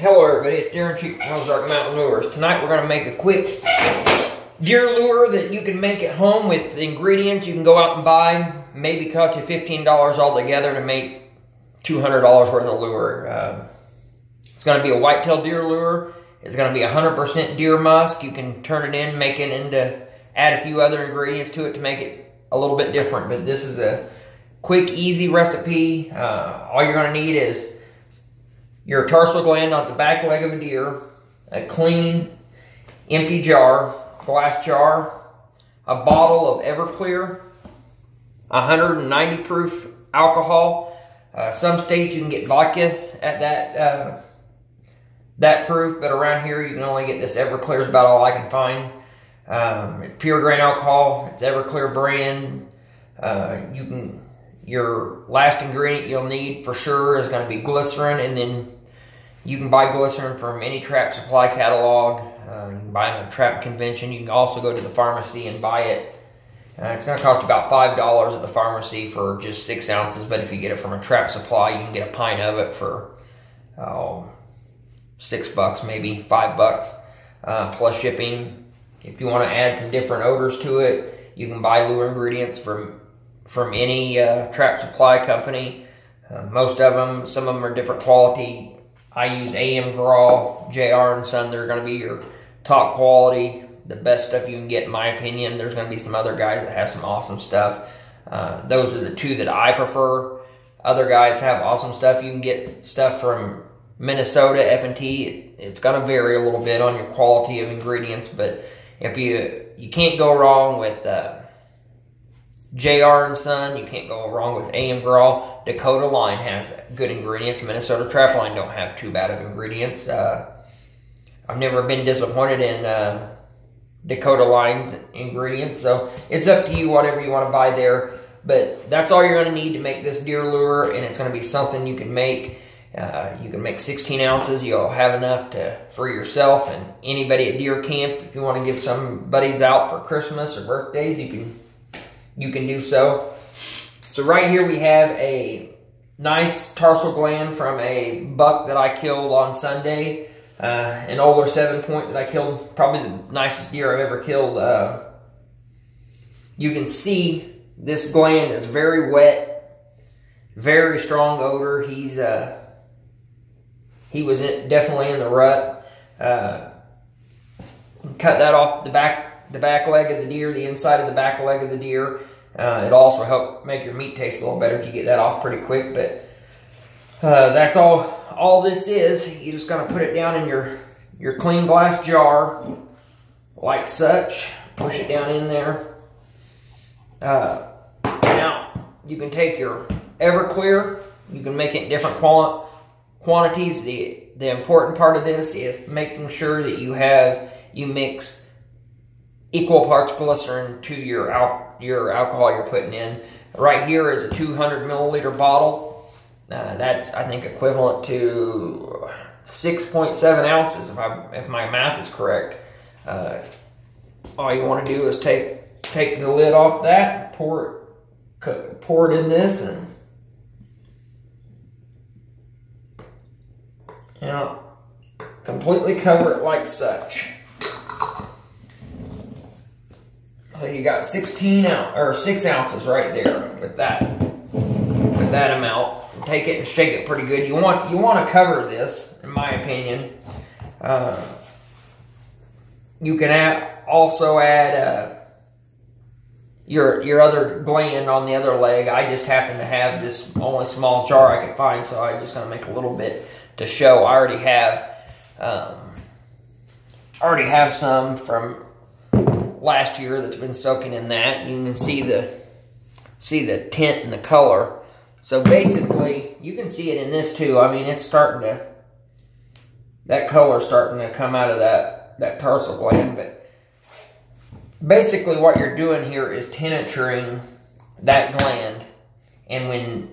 Hello everybody, it's Darren Cheek from Ozark Mountain Lures. Tonight we're going to make a quick deer lure that you can make at home with the ingredients you can go out and buy. Maybe cost you $15 altogether to make $200 worth of lure. It's going to be a whitetail deer lure. It's going to be 100% deer musk. You can turn it in, make it into, add a few other ingredients to it to make it a little bit different. But this is a quick, easy recipe. All you're going to need is your tarsal gland on the back leg of a deer, a clean, empty jar, glass jar, a bottle of Everclear, 190 proof alcohol. Some states you can get vodka at that proof, but around here you can only get this Everclear is about all I can find. It's pure grain alcohol. It's Everclear brand. Your last ingredient you'll need for sure is going to be glycerin, and then you can buy glycerin from any trap supply catalog. You can buy them at a trap convention. You can also go to the pharmacy and buy it. It's going to cost about $5 at the pharmacy for just 6 ounces, but if you get it from a trap supply, you can get a pint of it for $6, maybe $5, plus shipping. If you want to add some different odors to it, you can buy lure ingredients from any trap supply company. Most of them, some of them are different quality. I use AM Grawl, JR and Son. They're going to be your top quality, the best stuff you can get in my opinion. There's going to be some other guys that have some awesome stuff. Those are the two that I prefer. Other guys have awesome stuff. You can get stuff from Minnesota, F&T. It's going to vary a little bit on your quality of ingredients, but if you can't go wrong with JR and Son, you can't go wrong with AM Grawl. Dakota Line has good ingredients. Minnesota Trap Line don't have too bad of ingredients. I've never been disappointed in Dakota Line's ingredients, so it's up to you, whatever you want to buy there. But that's all you're going to need to make this deer lure, and it's going to be something you can make. You can make 16 ounces. You'll have enough for yourself and anybody at deer camp. If you want to give some buddies out for Christmas or birthdays, you can do so. So right here we have a nice tarsal gland from a buck that I killed on Sunday. An older 7-point that I killed, probably the nicest deer I've ever killed. You can see this gland is very wet, very strong odor. He was definitely in the rut. Cut that off the back leg of the deer, the inside of the back leg of the deer. It'll also help make your meat taste a little better if you get that off pretty quick. But that's all this is. You just gotta put it down in your clean glass jar, like such. Push it down in there. Now you can take your Everclear. You can make it in different quantities. The important part of this is making sure that you mix equal parts glycerin to your alcohol you're putting in. Right here is a 200 milliliter bottle. That's, I think, equivalent to 6.7 ounces if my math is correct. All you want to do is take the lid off that, pour it in this, and completely cover it like such. So you got 6 ounces right there with that amount. Take it and shake it pretty good. You want to cover this, in my opinion. You can also add your other gland on the other leg. I just happen to have this only small jar I could find, so I'm just going to make a little bit to show. I already have some from last year that's been soaking in that. You can see the tint and the color. So basically, you can see it in this too. I mean, it's that color's starting to come out of that tarsal gland. But basically what you're doing here is tincturing that gland. And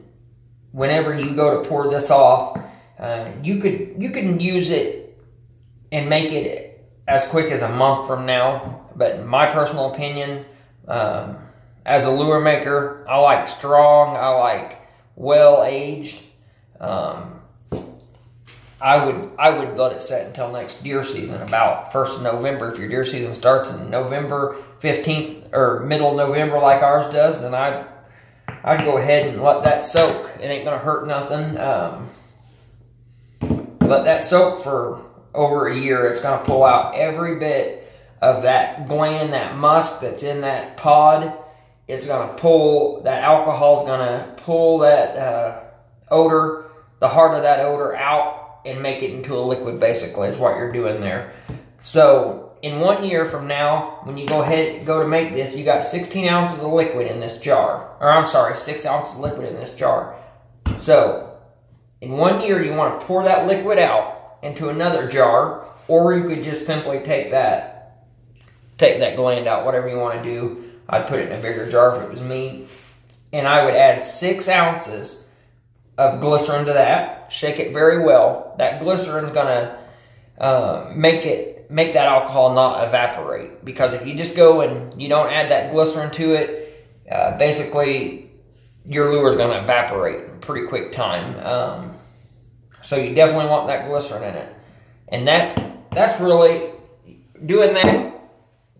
whenever you go to pour this off, you can use it and make it as quick as a month from now. But in my personal opinion, as a lure maker, I like strong, I like well-aged. I would let it set until next deer season, about 1st of November. If your deer season starts in November 15th or middle of November like ours does, then I'd go ahead and let that soak. It ain't gonna hurt nothing. Let that soak for over a year. It's gonna pull out every bit of that gland, that musk that's in that pod. It's gonna pull, that alcohol's gonna pull that odor, the heart of that odor out, and make it into a liquid, basically, is what you're doing there. So, in 1 year from now, when you go to make this, you got 16 ounces of liquid in this jar. Or, I'm sorry, 6 ounces of liquid in this jar. So, in 1 year, you want to pour that liquid out into another jar, or you could just simply take that gland out, whatever you want to do. I'd put it in a bigger jar if it was me. And I would add 6 ounces of glycerin to that. Shake it very well. That glycerin's gonna make that alcohol not evaporate. Because if you just go and you don't add that glycerin to it, basically your lure's gonna evaporate in a pretty quick time. So you definitely want that glycerin in it. And that's really doing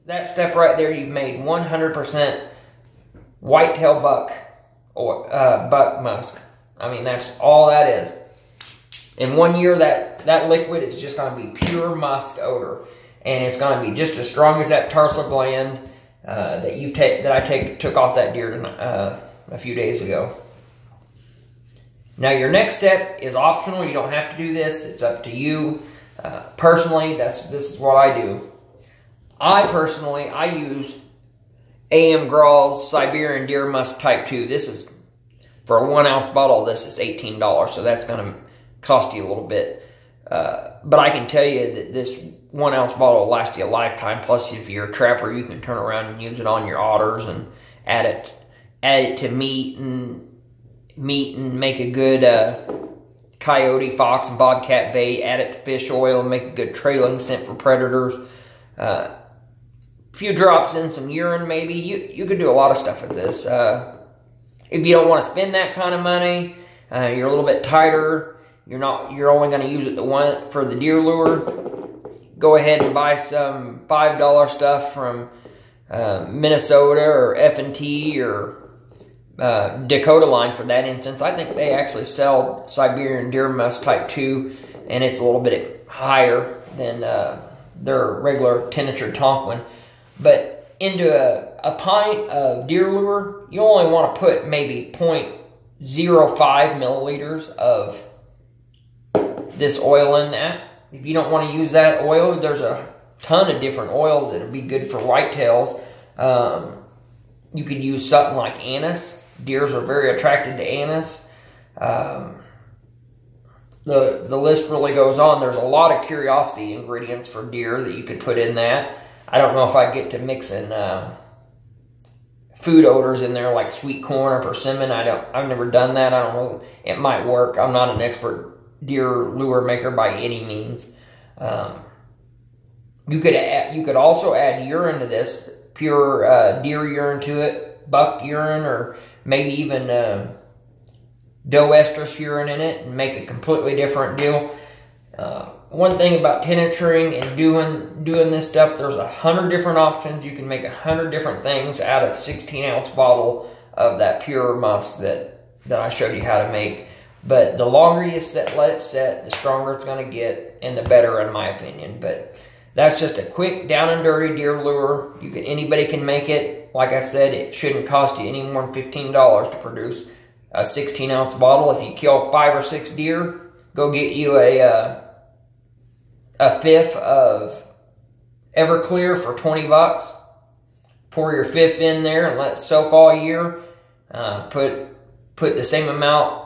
that step right there. You've made 100% whitetail buck or buck musk. I mean, that's all that is. In 1 year, that liquid is just going to be pure musk odor, and it's going to be just as strong as that tarsal gland that I took off that deer a few days ago. Now, your next step is optional. You don't have to do this. It's up to you. Personally, this is what I do. I use A.M. Graw's Siberian Deer Musk Type 2. This is, for a 1 ounce bottle, this is $18, so that's going to cost you a little bit. But I can tell you that this 1 ounce bottle will last you a lifetime. Plus, if you're a trapper, you can turn around and use it on your otters and add it to meat and make a good coyote, fox, and bobcat bait. Add it to fish oil and make a good trailing scent for predators. A few drops in some urine, maybe. You could do a lot of stuff with this. If you don't want to spend that kind of money, you're a little bit tighter, you're only going to use it for the deer lure, go ahead and buy some $5 stuff from Minnesota or F&T or Dakota Line for that instance. I think they actually sell Siberian Deer Musk Type 2, and it's a little bit higher than their regular 10-inch Tonquin. But into a pint of deer lure, you only want to put maybe 0.05 milliliters of this oil in that. If you don't want to use that oil, there's a ton of different oils that would be good for whitetails. You could use something like anise. Deers are very attracted to anise. The list really goes on. There's a lot of curiosity ingredients for deer that you could put in that. I don't know if I'd get to mixing food odors in there like sweet corn or persimmon. I've never done that. I don't know. It might work. I'm not an expert deer lure maker by any means. You could also add urine to this, pure deer urine to it, buck urine, or maybe even doe estrus urine in it, and make a completely different deal. One thing about 10-inching and doing this stuff, there's 100 different options. You can make 100 different things out of a 16-ounce bottle of that pure musk that I showed you how to make. But the longer you let it set, the stronger it's going to get, and the better, in my opinion. But that's just a quick, down and dirty deer lure. Anybody can make it. Like I said, it shouldn't cost you any more than $15 to produce a 16-ounce bottle. If you kill 5 or 6 deer, go get you a fifth of Everclear for $20. Pour your fifth in there and let it soak all year. Put the same amount.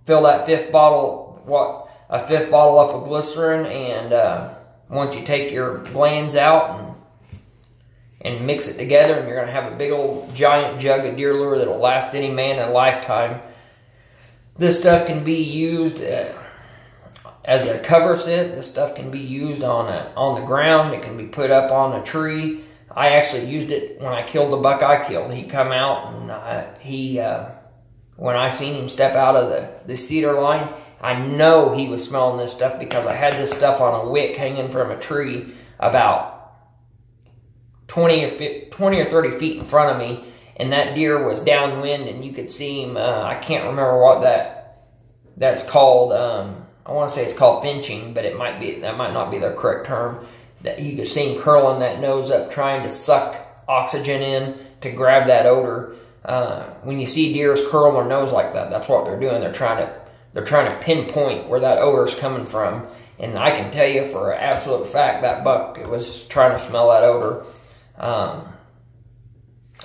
Fill that fifth bottle up with glycerin, and once you take your glands out and mix it together, and you're going to have a big old giant jug of deer lure that will last any man a lifetime. This stuff can be used as a cover scent. This stuff can be used on the ground. It can be put up on a tree. I actually used it when I killed the buck I killed. He come out and when I seen him step out of the cedar line, I know he was smelling this stuff because I had this stuff on a wick hanging from a tree about 20 or 30 feet in front of me, and that deer was downwind, and you could see him. I can't remember what that's called. I want to say it's called finching, but that might not be the correct term. That you could see him curling that nose up, trying to suck oxygen in to grab that odor. When you see deers curl their nose like that, that's what they're doing. They're trying to pinpoint where that odor's coming from. And I can tell you for an absolute fact that buck was trying to smell that odor.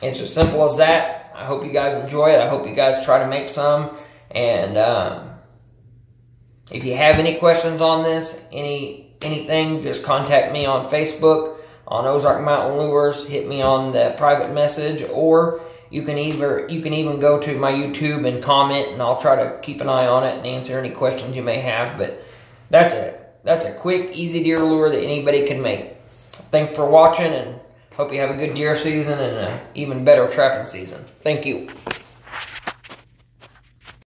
It's as simple as that. I hope you guys enjoy it. I hope you guys try to make some. And if you have any questions on this, anything, just contact me on Facebook, on Ozark Mountain Lures. Hit me on the private message, or you can even go to my YouTube and comment, and I'll try to keep an eye on it and answer any questions you may have. But that's a quick, easy deer lure that anybody can make. Thanks for watching, and hope you have a good deer season and an even better trapping season. Thank you.